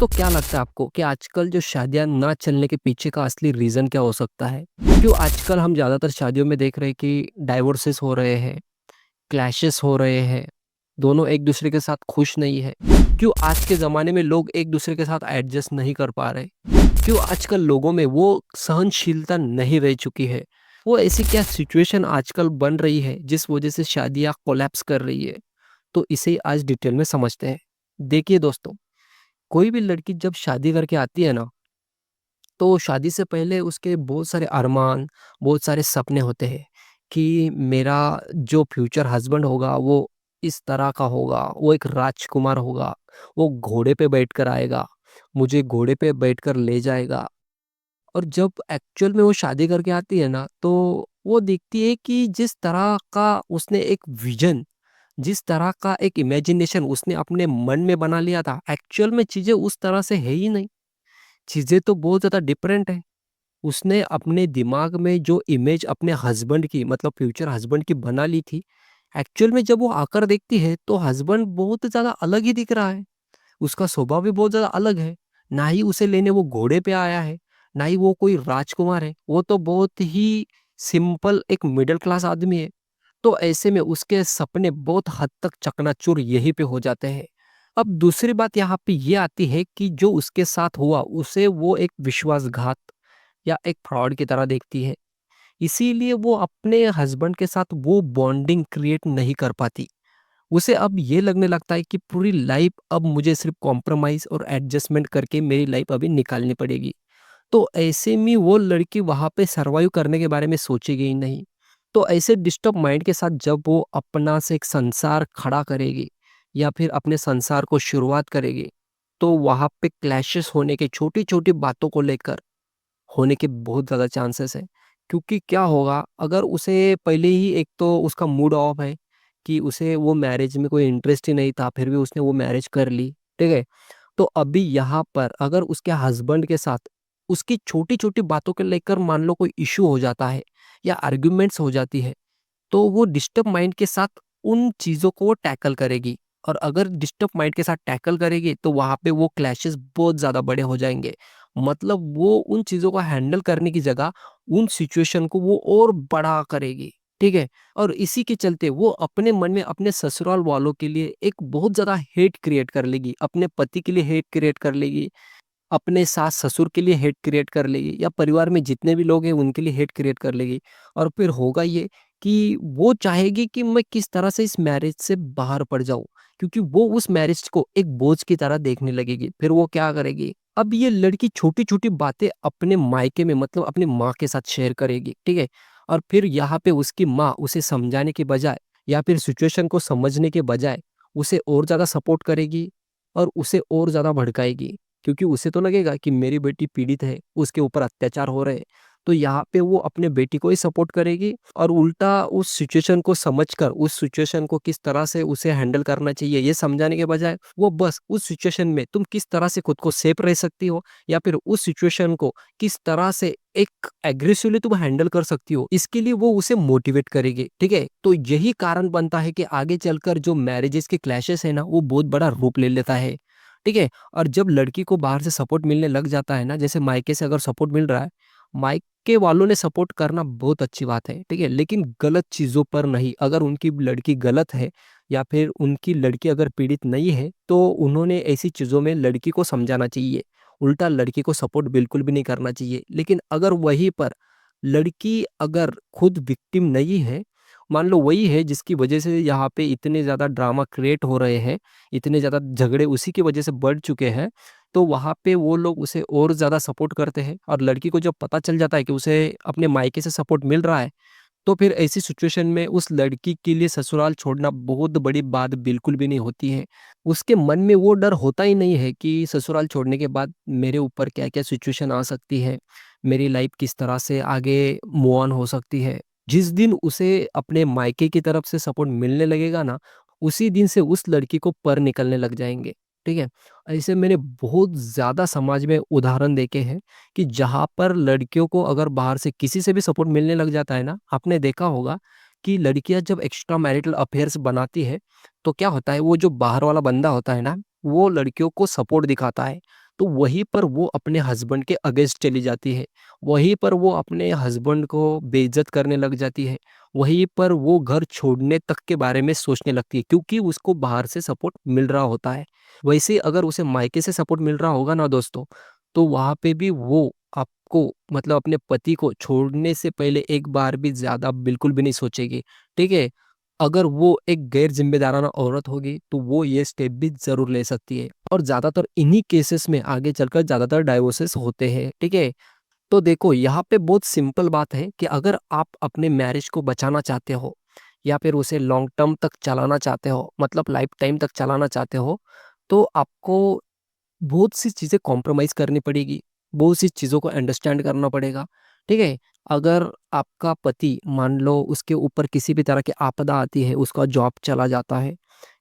तो क्या लगता है आपको कि आजकल जो शादियाँ ना चलने के पीछे का असली रीज़न क्या हो सकता है? क्यों आजकल हम ज़्यादातर शादियों में देख रहे हैं कि डाइवोर्सेस हो रहे हैं, क्लैशेस हो रहे हैं, दोनों एक-दूसरे के साथ खुश नहीं है। क्यों आज के ज़माने में लोग एक-दूसरे के साथ एडजस्ट नहीं कर पा रहे? क्यों आजकल लोगों में वो सहनशीलता नहीं रह चुकी है? वो ऐसी क्या सिचुएशन आजकल बन रही है जिस वजह से शादियाँ कोलैप्स कर रही है? तो इसे आज डिटेल में समझते हैं। देखिए दोस्तों, कोई भी लड़की जब शादी करके आती है ना, तो शादी से पहले उसके बहुत सारे अरमान, बहुत सारे सपने होते हैं कि मेरा जो फ्यूचर हस्बैंड होगा वो इस तरह का होगा, वो एक राजकुमार होगा, वो घोड़े पे बैठकर आएगा, मुझे घोड़े पे बैठकर ले जाएगा। और जब एक्चुअल में वो शादी करके आती है ना, तो वो देखती है कि जिस तरह का उसने एक विज़न, जिस तरह का एक इमेजिनेशन उसने अपने मन में बना लिया था, एक्चुअल में चीज़ें उस तरह से है ही नहीं। चीज़ें तो बहुत ज़्यादा डिफरेंट है। उसने अपने दिमाग में जो इमेज अपने हस्बैंड की मतलब फ्यूचर हस्बैंड की बना ली थी, एक्चुअल में जब वो आकर देखती है तो हस्बैंड बहुत ज़्यादा अलग ही दिख रहा है। उसका स्वभाव भी बहुत ज़्यादा अलग है। ना ही उसे लेने वो घोड़े पे आया है, ना ही वो कोई राजकुमार है। वो तो बहुत ही सिंपल एक मिडल क्लास आदमी है। तो ऐसे में उसके सपने बहुत हद तक चकनाचूर यहीं पे हो जाते हैं। अब दूसरी बात यहाँ पे ये आती है कि जो उसके साथ हुआ उसे वो एक विश्वासघात या एक फ्रॉड की तरह देखती है। इसीलिए वो अपने हस्बैंड के साथ वो बॉन्डिंग क्रिएट नहीं कर पाती। उसे अब ये लगने लगता है कि पूरी लाइफ अब मुझे सिर्फ कॉम्प्रोमाइज़ और एडजस्टमेंट करके मेरी लाइफ अभी निकालनी पड़ेगी। तो ऐसे में वो लड़की वहाँ पे सर्वाइव करने के बारे में सोचेगी ही नहीं। तो ऐसे डिस्टर्ब माइंड के साथ जब वो अपना से एक संसार खड़ा करेगी या फिर अपने संसार को शुरुआत करेगी, तो वहाँ पे क्लैशेस होने के छोटी-छोटी बातों को लेकर होने के बहुत ज़्यादा चांसेस हैं। क्योंकि क्या होगा अगर उसे पहले ही एक तो उसका मूड ऑफ है कि उसे वो मैरिज में कोई इंटरेस्ट ही नहीं था, फिर भी उसने वो मैरिज कर ली, ठीक है? तो अभी यहाँ पर अगर उसके हस्बैंड के साथ उसकी छोटी-छोटी बातों को लेकर मान लो कोई इश्यू हो जाता है या आर्ग्यूमेंट्स हो जाती है, तो वो डिस्टर्ब माइंड के साथ उन चीज़ों को वो टैकल करेगी। और अगर डिस्टर्ब माइंड के साथ टैकल करेगी तो वहाँ पे वो क्लैशेस बहुत ज़्यादा बड़े हो जाएँगे। मतलब वो उन चीज़ों को हैंडल करने की जगह उन सिचुएशन को वो और बड़ा करेगी, ठीक है? और इसी के चलते वो अपने मन में अपने ससुराल वालों के लिए एक बहुत ज़्यादा हेट क्रिएट कर लेगी, अपने पति के लिए हेट क्रिएट कर लेगी, अपने सास-ससुर के लिए हेट क्रिएट कर लेगी या परिवार में जितने भी लोग हैं उनके लिए हेट क्रिएट कर लेगी। और फिर होगा ये कि वो चाहेगी कि मैं किस तरह से इस मैरिज से बाहर पड़ जाऊँ, क्योंकि वो उस मैरिज को एक बोझ की तरह देखने लगेगी। फिर वो क्या करेगी, अब ये लड़की छोटी-छोटी बातें अपने मायके में मतलब अपनी माँ के साथ शेयर करेगी, ठीक है? और फिर यहाँ पे उसकी माँ उसे समझाने के बजाय या फिर सिचुएशन को समझने के बजाय उसे और ज़्यादा सपोर्ट करेगी और उसे और ज़्यादा भड़काएगी। क्योंकि उसे तो लगेगा कि मेरी बेटी पीड़ित है, उसके ऊपर अत्याचार हो रहे हैं। तो यहाँ पे वो अपने बेटी को ही सपोर्ट करेगी और उल्टा उस सिचुएशन को समझकर उस सिचुएशन को किस तरह से उसे हैंडल करना चाहिए ये समझाने के बजाय वो बस उस सिचुएशन में तुम किस तरह से खुद को सेफ रह सकती हो या फिर उस सिचुएशन को किस तरह से एक एग्रेसिवली तुम हैंडल कर सकती हो, इसके लिए वो उसे मोटिवेट करेगी, ठीक है? तो यही कारण बनता है कि आगे चलकर जो मैरिजेस के क्लैशेस है ना वो बहुत बड़ा रूप ले लेता है, ठीक है? और जब लड़की को बाहर से सपोर्ट मिलने लग जाता है ना, जैसे मायके से अगर सपोर्ट मिल रहा है, मायके वालों ने सपोर्ट करना बहुत अच्छी बात है, ठीक है? लेकिन गलत चीज़ों पर नहीं। अगर उनकी लड़की गलत है या फिर उनकी लड़की अगर पीड़ित नहीं है, तो उन्होंने ऐसी चीज़ों में लड़की को समझाना चाहिए। उल्टा लड़की को सपोर्ट बिल्कुल भी नहीं करना चाहिए। लेकिन अगर वहीं पर लड़की अगर खुद विक्टिम नहीं है, मान लो वही है जिसकी वजह से यहाँ पे इतने ज़्यादा ड्रामा क्रिएट हो रहे हैं, इतने ज़्यादा झगड़े उसी की वजह से बढ़ चुके हैं, तो वहाँ पे वो लोग उसे और ज़्यादा सपोर्ट करते हैं और लड़की को जब पता चल जाता है कि उसे अपने मायके से सपोर्ट मिल रहा है, तो फिर ऐसी सिचुएशन में उस लड़की के लिए ससुराल छोड़ना बहुत बड़ी बात बिल्कुल भी नहीं होती है। उसके मन में वो डर होता ही नहीं है कि ससुराल छोड़ने के बाद मेरे ऊपर क्या-क्या सिचुएशन आ सकती है, मेरी लाइफ किस तरह से आगे मूव ऑन हो सकती है। जिस दिन उसे अपने मायके की तरफ से सपोर्ट मिलने लगेगा ना, उसी दिन से उस लड़की को पर निकलने लग जाएँगे, ठीक है? ऐसे मैंने बहुत ज़्यादा समाज में उदाहरण देखे हैं कि जहाँ पर लड़कियों को अगर बाहर से किसी से भी सपोर्ट मिलने लग जाता है ना, आपने देखा होगा कि लड़कियाँ जब एक्स्ट्रा मैरिटल अफेयर्स बनाती है, तो क्या होता है वो जो बाहर वाला बंदा होता है ना, वो लड़कियों को सपोर्ट दिखाता है। तो वहीं पर वो अपने हस्बैंड के अगेंस्ट चली जाती है। वहीं पर वो अपने हस्बैंड को बेइज़्ज़त करने लग जाती है। वहीं पर वो घर छोड़ने तक के बारे में सोचने लगती है, क्योंकि उसको बाहर से सपोर्ट मिल रहा होता है। वैसे ही अगर उसे मायके से सपोर्ट मिल रहा होगा ना दोस्तों, तो वहाँ पे भी वो आपको मतलब अपने पति को छोड़ने से पहले एक बार भी ज़्यादा बिल्कुल भी नहीं सोचेगी, ठीक है? अगर वो एक गैर ज़िम्मेदाराना औरत होगी, तो वो ये स्टेप भी ज़रूर ले सकती है, और ज़्यादातर इन्हीं केसेस में आगे चलकर ज़्यादातर डाइवोर्सेस होते हैं, ठीक है? तो देखो, यहाँ पे बहुत सिंपल बात है कि अगर आप अपने मैरिज को बचाना चाहते हो या फिर उसे लॉन्ग टर्म तक चलाना चाहते हो, मतलब लाइफ टाइम तक चलाना चाहते हो, तो आपको बहुत सी चीज़ें कॉम्प्रोमाइज़ करनी पड़ेगी, बहुत सी चीज़ों को अंडरस्टैंड करना पड़ेगा, ठीक है? अगर आपका पति मान लो उसके ऊपर किसी भी तरह की आपदा आती है, उसका जॉब चला जाता है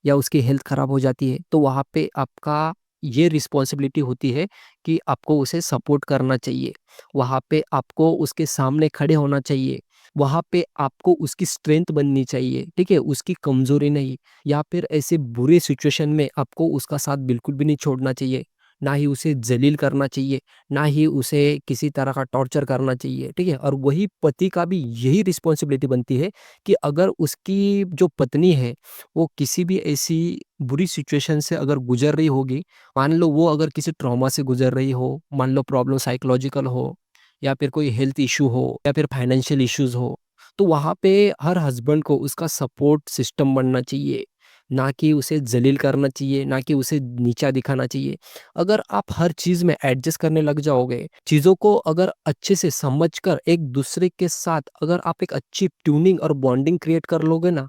या उसकी हेल्थ खराब हो जाती है, तो वहाँ पे आपका ये रिस्पॉन्सिबिलिटी होती है कि आपको उसे सपोर्ट करना चाहिए। वहाँ पे आपको उसके सामने खड़े होना चाहिए। वहाँ पे आपको उसकी स्ट्रेंथ बननी चाहिए, ठीक है? उसकी कमज़ोरी नहीं। या फिर ऐसे बुरे सिचुएशन में आपको उसका साथ बिल्कुल भी नहीं छोड़ना चाहिए। ना ही उसे ज़लील करना चाहिए, ना ही उसे किसी तरह का टॉर्चर करना चाहिए, ठीक है? और वही पति का भी यही रिस्पॉन्सिबिलिटी बनती है कि अगर उसकी जो पत्नी है, वो किसी भी ऐसी बुरी सिचुएशन से अगर गुज़र रही होगी, मान लो वो अगर किसी ट्रॉमा से गुज़र रही हो, मान लो प्रॉब्लम साइकोलॉजिकल हो या फिर कोई हेल्थ इश्यू हो या फिर फाइनेंशियल इश्यूज़ हो, तो वहाँ पे हर हस्बैंड को उसका सपोर्ट सिस्टम बनना चाहिए। ना कि उसे ज़लील करना चाहिए, ना कि उसे नीचा दिखाना चाहिए। अगर आप हर चीज़ में एडजस्ट करने लग जाओगे, चीज़ों को अगर अच्छे से समझकर एक-दूसरे के साथ अगर आप एक अच्छी ट्यूनिंग और बॉन्डिंग क्रिएट कर लोगे ना,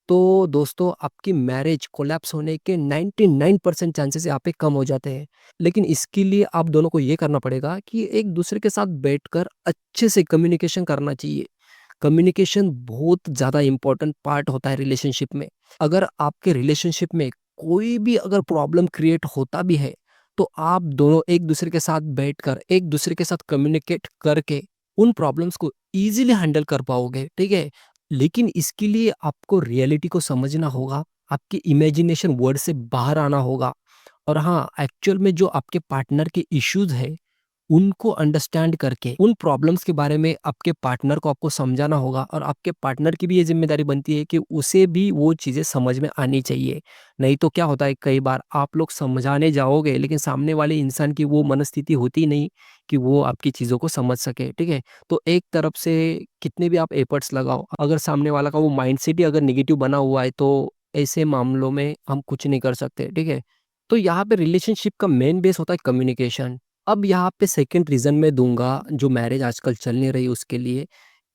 तो दोस्तों आपकी मैरिज कोलैप्स होने के 99% चांसेस यहाँ पे कम हो जाते हैं। लेकिन इसके लिए आप दोनों को ये करना पड़ेगा कि एक-दूसरे के साथ बैठकर अच्छे से कम्युनिकेशन करना चाहिए। कम्युनिकेशन बहुत ज़्यादा इम्पोर्टेंट पार्ट होता है रिलेशनशिप में। अगर आपके रिलेशनशिप में कोई भी अगर प्रॉब्लम क्रिएट होता भी है, तो आप दोनों एक-दूसरे के साथ बैठकर, एक-दूसरे के साथ कम्युनिकेट करके उन प्रॉब्लम्स को ईज़िली हैंडल कर पाओगे, ठीक है? लेकिन इसके लिए आपको रियलिटी को समझना होगा, आपकी इमेजिनेशन वर्ल्ड से बाहर आना होगा, और हाँ, एक्चुअल में जो आपके पार्टनर के इश्यूज़ हैं, उनको अंडरस्टैंड करके उन प्रॉब्लम्स के बारे में आपके पार्टनर को आपको समझाना होगा, और आपके पार्टनर की भी ये ज़िम्मेदारी बनती है कि उसे भी वो चीज़ें समझ में आनी चाहिए। नहीं तो क्या होता है, कई बार आप लोग समझाने जाओगे लेकिन सामने वाले इंसान की वो मनस्थिति होती नहीं कि वो आपकी चीज़ों को समझ सके, ठीक है? तो एक तरफ से कितने भी आप एफर्ट्स लगाओ, अगर सामने वाला का वो माइंडसेट ही अगर नेगेटिव बना हुआ है, तो ऐसे मामलों में हम कुछ नहीं कर सकते, ठीक है? तो यहाँ पे रिलेशनशिप का मेन बेस होता है कम्युनिकेशन। अब यहाँ पे सेकंड रीज़न मैं दूँगा जो मैरिज आजकल चल नहीं रही उसके लिए,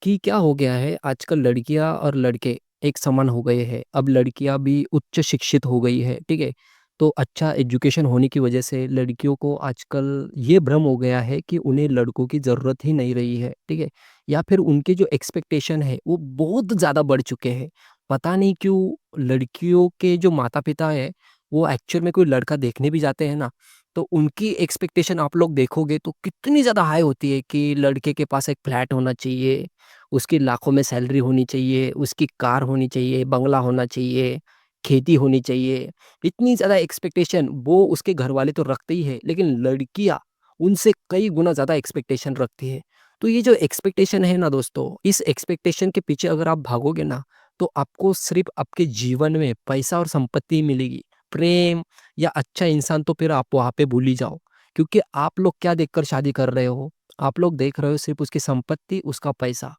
कि क्या हो गया है, आजकल लड़कियाँ और लड़के एक समान हो गए हैं। अब लड़कियाँ भी उच्च शिक्षित हो गई है, ठीक है? तो अच्छा एजुकेशन होने की वजह से लड़कियों को आजकल ये भ्रम हो गया है कि उन्हें लड़कों की ज़रूरत ही नहीं रही है, ठीक है? या फिर उनके जो एक्सपेक्टेशन है वो बहुत ज़्यादा बढ़ चुके हैं। पता नहीं क्यों लड़कियों के जो माता-पिता हैं, वो एक्चुअल में कोई लड़का देखने भी जाते हैं ना, तो उनकी एक्सपेक्टेशन आप लोग देखोगे तो कितनी ज़्यादा हाई होती है कि लड़के के पास एक फ्लैट होना चाहिए, उसकी लाखों में सैलरी होनी चाहिए, उसकी कार होनी चाहिए, बंगला होना चाहिए, खेती होनी चाहिए। इतनी ज़्यादा एक्सपेक्टेशन वो उसके घरवाले तो रखते ही हैं, लेकिन लड़कियाँ उनसे कई गुना ज़्यादा एक्सपेक्टेशन रखती है। तो ये जो एक्सपेक्टेशन है ना दोस्तों, इस एक्सपेक्टेशन के पीछे अगर आप भागोगे ना, तो आपको सिर्फ़ आपके जीवन में पैसा और संपत्ति ही मिलेगी। प्रेम या अच्छा इंसान तो फिर आप वहाँ पे भूल ही जाओ। क्योंकि आप लोग क्या देखकर शादी कर रहे हो? आप लोग देख रहे हो सिर्फ़ उसकी संपत्ति, उसका पैसा।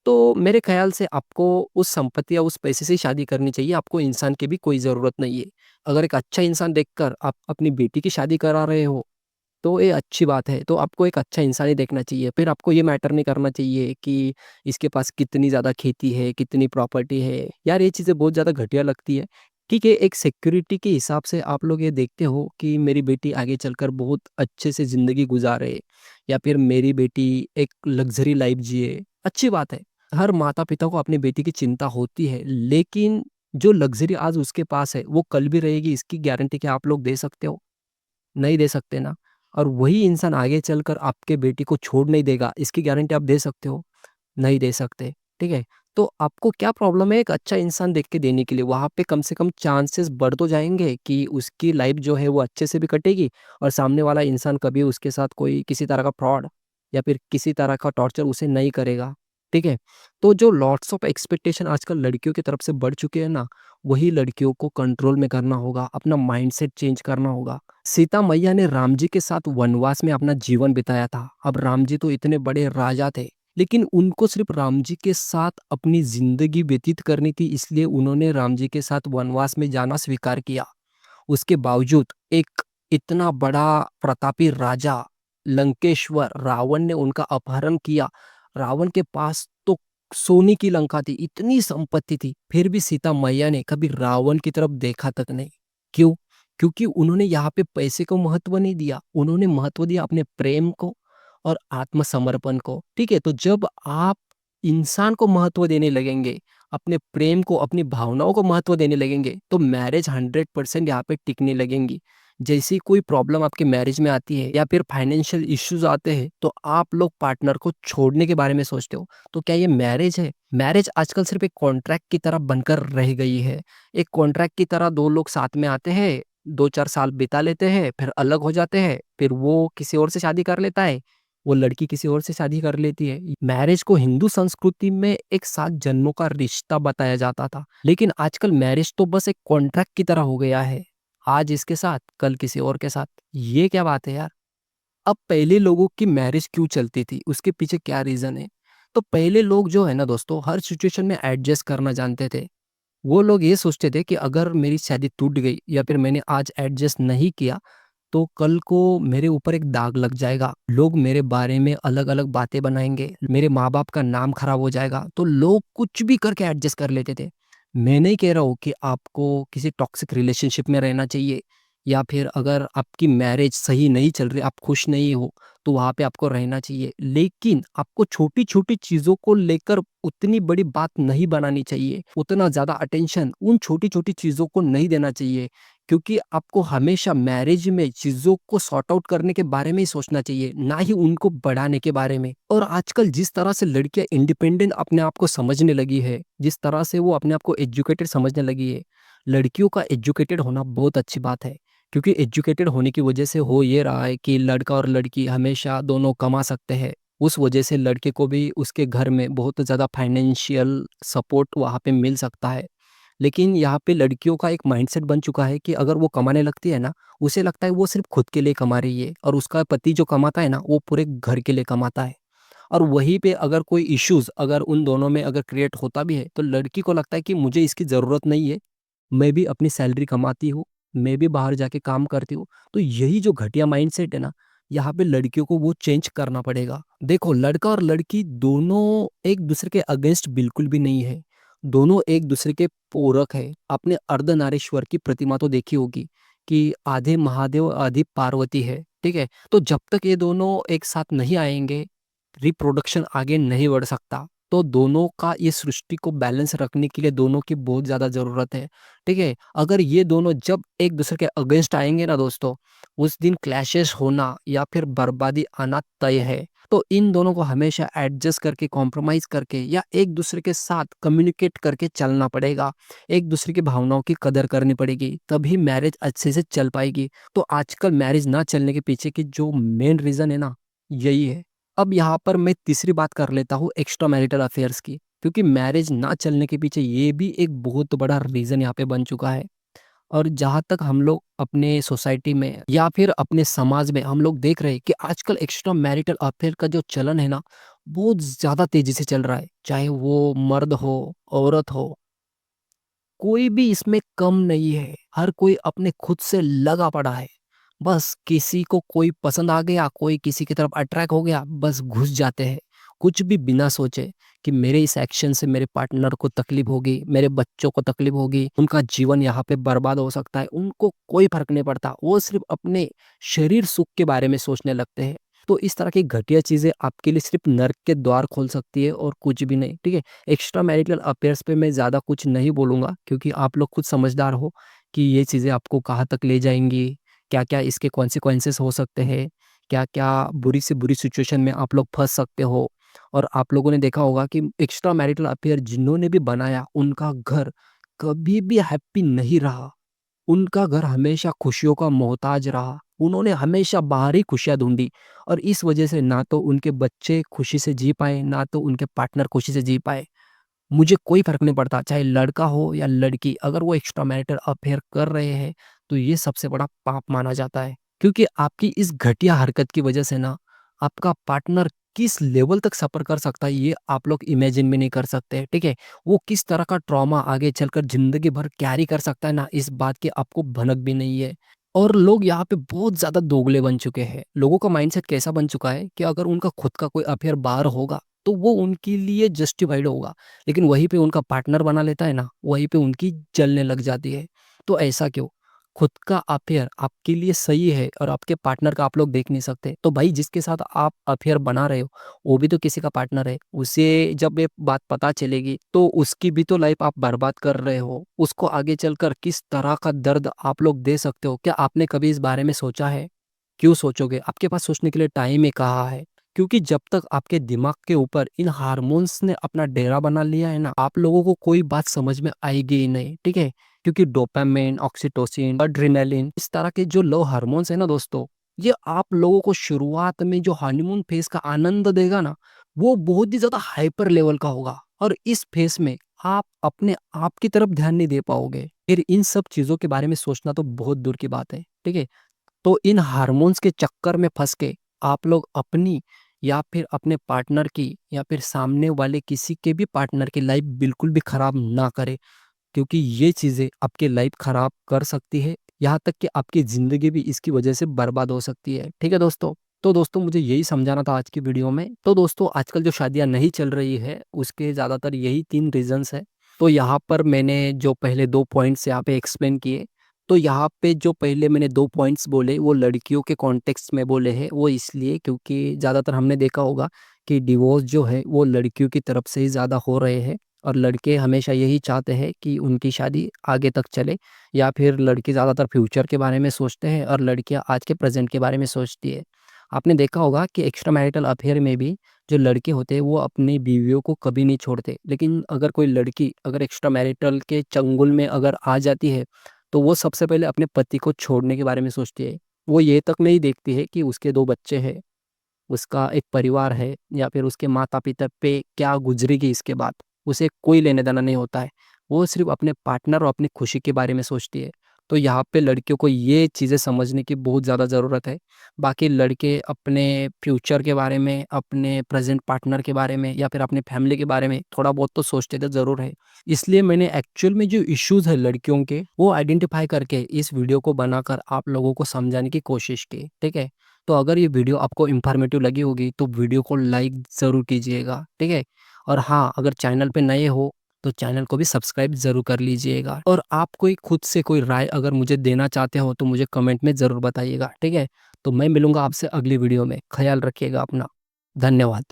तो मेरे ख़्याल से आपको उस संपत्ति या उस पैसे से ही शादी करनी चाहिए, आपको इंसान की भी कोई ज़रूरत नहीं है। अगर एक अच्छा इंसान देखकर आप अपनी बेटी की शादी करा रहे हो, तो ये अच्छी बात है, तो आपको एक अच्छा इंसान ही देखना चाहिए। फिर आपको ये मैटर नहीं करना चाहिए कि इसके पास कितनी ज़्यादा खेती है, कितनी प्रॉपर्टी है। यार ये चीज़ें बहुत ज़्यादा घटिया लगती है। ठीक है, एक सिक्योरिटी के हिसाब से आप लोग ये देखते हो कि मेरी बेटी आगे चलकर बहुत अच्छे से ज़िंदगी गुज़ारे, या फिर मेरी बेटी एक लग्ज़री लाइफ़ जिए, अच्छी बात है। हर माता-पिता को अपनी बेटी की चिंता होती है, लेकिन जो लग्ज़री आज उसके पास है, वो कल भी रहेगी इसकी गारंटी क्या आप लोग दे सकते हो? नहीं दे सकते ना। और वही इंसान आगे चलकर आपके बेटे को छोड़ नहीं देगा, इसकी गारंटी आप दे सकते हो? नहीं दे सकते, ठीक है? तो आपको क्या प्रॉब्लम है एक अच्छा इंसान देख के देने के लिए? वहाँ पे कम से कम चांसेस बढ़ तो जाएँगे कि उसकी लाइफ़ जो है वो अच्छे से भी कटेगी और सामने वाला इंसान कभी उसके साथ कोई किसी तरह का फ्रॉड या फिर किसी तरह का टॉर्चर उसे नहीं करेगा, ठीक है? तो जो लॉट्स ऑफ एक्सपेक्टेशन आजकल लड़कियों की तरफ से बढ़ चुके हैं ना, वही लड़कियों को कंट्रोल में करना होगा, अपना माइंडसेट चेंज करना होगा। सीता मैया ने राम जी के साथ वनवास में अपना जीवन बिताया था। अब राम जी तो इतने बड़े राजा थे, लेकिन उनको सिर्फ राम जी के साथ अपनी ज़िंदगी व्यतीत करनी थी, इसलिए उन्होंने राम जी के साथ वनवास में जाना स्वीकार किया। उसके बावजूद एक इतना बड़ा प्रतापी राजा लंकेश्वर रावण ने उनका अपहरण किया। रावण के पास तो सोने की लंका थी, इतनी संपत्ति थी, फिर भी सीता मैया ने कभी रावण की तरफ देखा तक नहीं। क्यों? क्योंकि उन्होंने यहाँ पे पैसे को महत्व नहीं दिया, उन्होंने महत्व दिया अपने प्रेम को और आत्मसमर्पण को। ठीक है? तो जब आप इंसान को महत्व देने लगेंगे, अपने प्रेम को, अपनी भावनाओं को महत्व देने लगेंगे, तो मैरिज 100% यहाँ पे टिकने लगेंगी। जैसी कोई प्रॉब्लम आपके मैरिज में आती है या फिर फाइनेंशियल इश्यूज़ आते हैं, तो आप लोग पार्टनर को छोड़ने के बारे में सोचते हो। तो क्या ये मैरिज है? मैरिज आजकल सिर्फ़ एक कॉन्ट्रैक्ट की तरह बनकर रह गई है। एक कॉन्ट्रैक्ट की तरह 2 लोग साथ में आते हैं, 2-4 साल बिता लेते हैं, फिर अलग हो जाते हैं, फिर वो किसी और से शादी कर लेता है, वो लड़की किसी और से शादी कर लेती है। मैरिज को हिंदू संस्कृति में एक 7 जन्मों का रिश्ता बताया जाता था, लेकिन आजकल मैरिज तो बस एक कॉन्ट्रैक्ट की तरह हो गया है। आज इसके साथ, कल किसी और के साथ। ये क्या बात है यार? अब पहले लोगों की मैरिज क्यों चलती थी? उसके पीछे क्या रीज़न है? तो पहले लोग जो है ना दोस्तों, हर सिचुएशन में एडजस्ट करना जानते थे। वो लोग ये सोचते थे कि अगर मेरी शादी टूट गई या फिर मैंने आज एडजस्ट नहीं किया, तो कल को मेरे ऊपर एक दाग लग जाएगा। लोग मेरे बारे में अलग-अलग बातें बनाएँगे, मेरे माँ-बाप का नाम खराब हो जाएगा, तो लोग कुछ भी करके एडजस्ट कर लेते थे। मैं नहीं कह रहा हूँ कि आपको किसी टॉक्सिक रिलेशनशिप में रहना चाहिए या फिर अगर आपकी मैरिज सही नहीं चल रही, आप खुश नहीं हो, तो वहाँ पे आपको रहना चाहिए। लेकिन आपको छोटी-छोटी चीज़ों को लेकर उतनी बड़ी बात नहीं बनानी चाहिए, उतना ज़्यादा अटेंशन उन छोटी-छोटी चीज़ों को नहीं देना चाहिए। क्योंकि आपको हमेशा मैरिज में चीज़ों को सॉर्ट आउट करने के बारे में ही सोचना चाहिए, ना ही उनको बढ़ाने के बारे में। और आजकल जिस तरह से लड़कियाँ इंडिपेंडेंट अपने आप को समझने लगी है, जिस तरह से वो अपने आप को एजुकेटेड समझने लगी है, लड़कियों का एजुकेटेड होना बहुत अच्छी बात है। क्योंकि एजुकेटेड होने की वजह से हो ये रहा है कि लड़का और लड़की हमेशा दोनों कमा सकते हैं। उस वजह से लड़के को भी उसके घर में बहुत ज़्यादा फाइनेंशियल सपोर्ट वहाँ पे मिल सकता है। लेकिन यहाँ पे लड़कियों का एक माइंडसेट बन चुका है कि अगर वो कमाने लगती है ना, उसे लगता है वो सिर्फ़ खुद के लिए कमा रही है और उसका पति जो कमाता है ना, वो पूरे घर के लिए कमाता है। और वहीं पे अगर कोई इश्यूज़ अगर उन दोनों में अगर क्रिएट होता भी है, तो लड़की को लगता है कि मुझे इसकी ज़रूरत नहीं है, मैं भी अपनी सैलरी कमाती हूँ, मैं भी बाहर जाके काम करती हूँ। तो यही जो घटिया माइंडसेट है ना, यहाँ पे लड़कियों को वो चेंज करना पड़ेगा। देखो, लड़का और लड़की दोनों एक-दूसरे के अगेंस्ट बिल्कुल भी नहीं है। दोनों एक-दूसरे के पूरक है। आपने अर्धनारीश्वर की प्रतिमा तो देखी होगी कि आधे महादेव, आधी पार्वती है, ठीक है? तो जब तक ये दोनों एक साथ नहीं आएँगे, रिप्रोडक्शन आगे नहीं बढ़ सकता। तो दोनों का ये सृष्टि को बैलेंस रखने के लिए दोनों की बहुत ज़्यादा ज़रूरत है, ठीक है? अगर ये दोनों जब एक-दूसरे के अगेंस्ट आएँगे ना दोस्तों, उस दिन क्लैशेस होना या फिर बर्बादी आना तय है। तो इन दोनों को हमेशा एडजस्ट करके, कॉम्प्रोमाइज़ करके या एक-दूसरे के साथ कम्युनिकेट करके चलना पड़ेगा। एक-दूसरे की भावनाओं की कदर करनी पड़ेगी, तभी मैरिज अच्छे से चल पाएगी। तो आजकल मैरिज ना चलने के पीछे की जो मेन रीज़न है ना, यही है। अब यहाँ पर मैं तीसरी बात कर लेता हूँ एक्स्ट्रा मैरिटल अफेयर्स की, क्योंकि मैरिज ना चलने के पीछे ये भी एक बहुत बड़ा रीज़न यहाँ पे बन चुका है। और जहाँ तक हम लोग अपने सोसाइटी में या फिर अपने समाज में हम लोग देख रहे हैं कि आजकल एक्स्ट्रा मैरिटल अफेयर का जो चलन है ना, बहुत ज़्यादा तेज़ी से चल रहा है। चाहे वो मर्द हो, औरत हो, कोई भी इसमें कम नहीं है। हर कोई अपने खुद से लगा पड़ा है। बस किसी को कोई पसंद आ गया, कोई किसी की तरफ अट्रैक्ट हो गया, बस घुस जाते हैं। कुछ भी बिना सोचे कि मेरे इस एक्शन से मेरे पार्टनर को तकलीफ होगी, मेरे बच्चों को तकलीफ होगी, उनका जीवन यहाँ पे बर्बाद हो सकता है। उनको कोई फ़र्क नहीं पड़ता। वो सिर्फ़ अपने शरीर सुख के बारे में सोचने लगते हैं। तो इस तरह की घटिया चीज़ें आपके लिए सिर्फ़ नर्क के द्वार खोल सकती है और कुछ भी नहीं, ठीक है? एक्स्ट्रा मैरिटल अफेयर्स पे मैं ज़्यादा कुछ नहीं बोलूँगा क्योंकि आप लोग खुद समझदार हो कि ये चीज़ें आपको कहाँ तक ले जाएँगी, क्या-क्या इसके कॉन्सिक्वेंसेस हो सकते हैं, क्या-क्या बुरी से बुरी सिचुएशन में आप लोग फँस सकते हो। और आप लोगों ने देखा होगा कि एक्स्ट्रा मैरिटल अफेयर जिन्होंने भी बनाया, उनका घर कभी भी हैप्पी नहीं रहा। उनका घर हमेशा खुशियों का मोहताज रहा। उन्होंने हमेशा बाहर ही खुशियाँ ढूँढी और इस वजह से ना तो उनके बच्चे खुशी से जी पाए, ना तो उनके पार्टनर खुशी से जी पाए। मुझे कोई फ़र्क नहीं पड़ता, चाहे लड़का हो या लड़की, अगर वो एक्स्ट्रा मैरिटल अफ़ेयर कर रहे हैं, तो ये सबसे बड़ा पाप माना जाता है। क्योंकि आपकी इस घटिया हरकत की वजह से ना, आपका पार्टनर किस लेवल तक सफ़र कर सकता है, ये आप लोग इमेजिन भी नहीं कर सकते, ठीक है? वो किस तरह का ट्रॉमा आगे चलकर ज़िंदगी भर कैरी कर सकता है ना, इस बात की आपको भनक भी नहीं है। और लोग यहाँ पे बहुत ज़्यादा दोगले बन चुके हैं। लोगों का माइंडसेट कैसा बन चुका है कि अगर उनका खुद का कोई अफ़ेयर बाहर होगा, तो वो उनके लिए जस्टिफाइड होगा। लेकिन वहीं पे उनका पार्टनर बना लेता है ना, वहीं पे उनकी जलने लग जाती है। तो ऐसा क्यों? खुद का अफेयर आपके लिए सही है और आपके पार्टनर का आप लोग देख नहीं सकते। तो भाई जिसके साथ आप अफेयर बना रहे हो, वो भी तो किसी का पार्टनर है। उसे जब ये बात पता चलेगी, तो उसकी भी तो लाइफ आप बर्बाद कर रहे हो। उसको आगे चलकर किस तरह का दर्द आप लोग दे सकते हो? क्या आपने कभी इस बारे में सोचा है? क्यों सोचोगे? आपके पास सोचने के लिए टाइम ही कहाँ है? क्योंकि जब तक आपके दिमाग के ऊपर इन हार्मोन्स ने अपना डेरा बना लिया है ना, आप लोगों को कोई बात समझ में आएगी ही नहीं, ठीक है? क्योंकि डोपामाइन, ऑक्सीटोसिन, एड्रेनालिन इस तरह के जो लव हार्मोन्स है ना दोस्तों, ये आप लोगों को शुरुआत में जो हनीमून फेज़ का आनंद देगा ना, वो बहुत ही ज़्यादा हाइपर लेवल का होगा और इस फेज़ में आप अपने आप की तरफ ध्यान नहीं दे पाओगे। फिर इन सब चीज़ों के बारे में सोचना तो बहुत दूर की बात है, ठीक है? तो इन हार्मोन्स के चक्कर में फँस के आप लोग अपनी या फिर अपने पार्टनर की या फिर सामने वाले किसी के भी पार्टनर की लाइफ बिल्कुल भी खराब ना करें, क्योंकि ये चीज़ें आपकी लाइफ खराब कर सकती है, यहाँ तक कि आपकी ज़िंदगी भी इसकी वजह से बर्बाद हो सकती है। ठीक है दोस्तों? तो दोस्तों मुझे यही समझाना था आज की वीडियो में। तो दोस्तों आजकल जो शादियाँ नहीं चल रही है, उसके ज़्यादातर यही 3 रीज़न्स हैं। तो यहाँ पर मैंने जो पहले 2 पॉइंट्स यहाँ पे एक्सप्लेन किए, तो यहाँ पे जो पहले मैंने 2 पॉइंट्स बोले वो लड़कियों के कॉन्टेक्स्ट में बोले हैं। वो इसलिए क्योंकि ज़्यादातर हमने देखा होगा कि डिवोर्स जो है वो लड़कियों की तरफ से ही ज़्यादा हो रहे हैं और लड़के हमेशा यही चाहते हैं कि उनकी शादी आगे तक चले, या फिर लड़के ज़्यादातर फ्यूचर के बारे में सोचते हैं और लड़कियाँ आज के प्रेज़ेंट के बारे में सोचती है। आपने देखा होगा कि एक्स्ट्रा मैरिटल अफ़ेयर में भी जो लड़के होते हैं वो अपनी बीवियों को कभी नहीं छोड़ते। लेकिन अगर कोई लड़की अगर एक्स्ट्रा मैरिटल के चंगुल में अगर आ जाती है, तो वो सबसे पहले अपने पति को छोड़ने के बारे में सोचती है। वो ये तक नहीं देखती है कि उसके 2 बच्चे हैं, उसका एक परिवार है या फिर उसके माता-पिता पे क्या गुज़रेगी इसके बाद। उसे कोई लेना-देना नहीं होता है। वो सिर्फ़ अपने पार्टनर और अपनी खुशी के बारे में सोचती है। तो यहाँ पे लड़कियों को ये चीज़ें समझने की बहुत ज़्यादा ज़रूरत है। बाकी लड़के अपने फ्यूचर के बारे में, अपने प्रेज़ेंट पार्टनर के बारे में या फिर अपनी फैमिली के बारे में थोड़ा बहुत तो सोचते तो ज़रूर है। इसलिए मैंने एक्चुअल में जो इश्यूज़ है लड़कियों के, वो आइडेंटिफ़ाई करके इस वीडियो को बनाकर आप लोगों को समझाने की कोशिश की। ठीक है? तो अगर ये वीडियो आपको इन्फॉर्मेटिव लगी होगी तो वीडियो को लाइक ज़रूर कीजिएगा, ठीक है? और हाँ, अगर चैनल पे नए हो तो चैनल को भी सब्सक्राइब ज़रूर कर लीजिएगा और आप कोई खुद से कोई राय अगर मुझे देना चाहते हो तो मुझे कमेंट में ज़रूर बताइएगा, ठीक है? तो मैं मिलूँगा आपसे अगली वीडियो में, ख़्याल रखिएगा अपना। धन्यवाद।